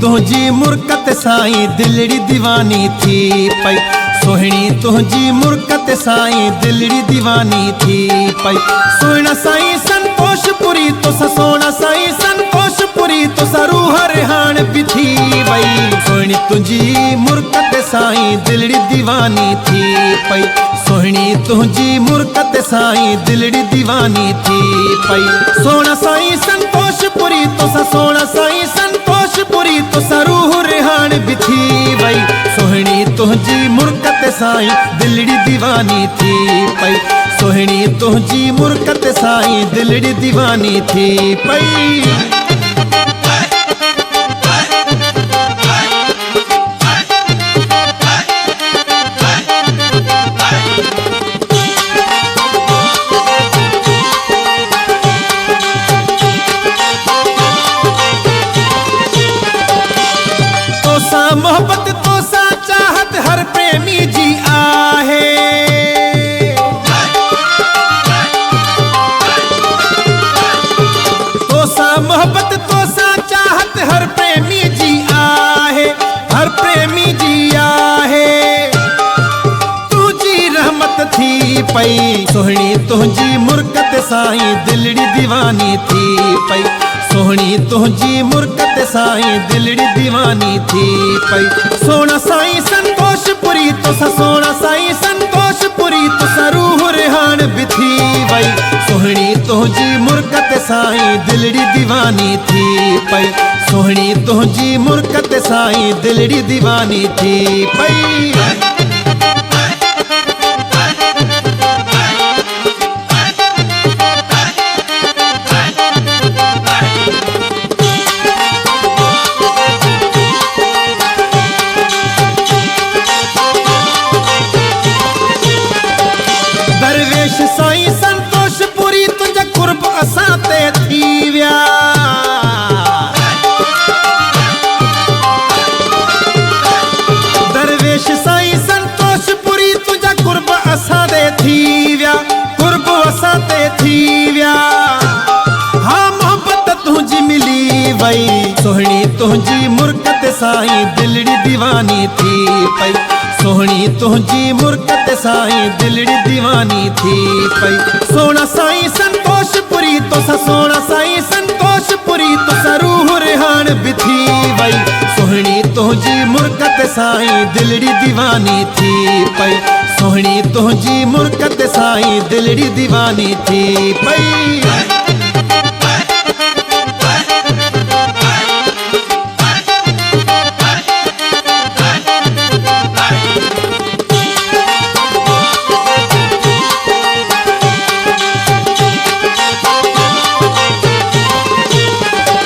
तुझी मुरकत साईं दिलड़ी दीवानी थी पई। सोहणी तुझी मुरकत साईं दिलड़ी दीवानी थी पई। सोहना साईं संतोषपुरी तुसा सोना साईं संतोषपुरी तुसा रूह रिहान भी थी वई। सोहणी तुझी मुरकत साईं दिलड़ी दीवानी थी पई। सोहणी तुझी मुरकत साईं दिलड़ी दीवानी थी पई। सोना साईं संतोषपुरी तुसा सोना साईं संतोषपुरी तुसा रूह रिहान भी थी वई। सोहणी तुझी मुरकत साईं दिलड़ी दीवानी थी पई। सोहणी तुझी मुरकत साईं दिलड़ी दीवानी थी पई। मोहब्बत तो सा चाहत हर प्रेमी जी आहे। तो सा मोहब्बत तो सा चाहत हर प्रेमी जी आहे। हर प्रेमी जी आहे। तुझी रहमत थी पई। सोहणी तुझी मुरकत साईं दिलड़ी दीवानी थी पई। सोहणी तुझी मुरकत साईं दिलड़ी दीवानी थी पई। सोना साईं संतोषपुरी तुसा सोना साईं संतोषपुरी तुसा रूह रिहान भी थी वई। सोहणी तुझी मुरकत साईं दिलड़ी दीवानी थी पई। सोहणी तुझी मुरकत साईं दिलड़ी दीवानी थी पई। दरवेश साईं संतोषपुरी तुझा कुर्ब असां ते थी विया। दरवेश साईं संतोषपुरी तुझा कुर्ब असां ते थी विया। कुर्ब असां ते थी विया। हाँ मोहब्बत तुझी मिली वई। सोहणी तुझी मुरकत साईं दिलड़ी दीवानी थी पई। सोहणी तुझी मुरकत साईं दिलड़ी दीवानी थी पई। सोना साईं संतोषपुरी तुसा सोना साईं संतोषपुरी तुसा रूह रिहान भी थी वई। सोहणी तुझी मुरकत साईं दिलड़ी दीवानी थी पई। सोहणी तुझी मुरकत साईं दिलड़ी दीवानी थी पई।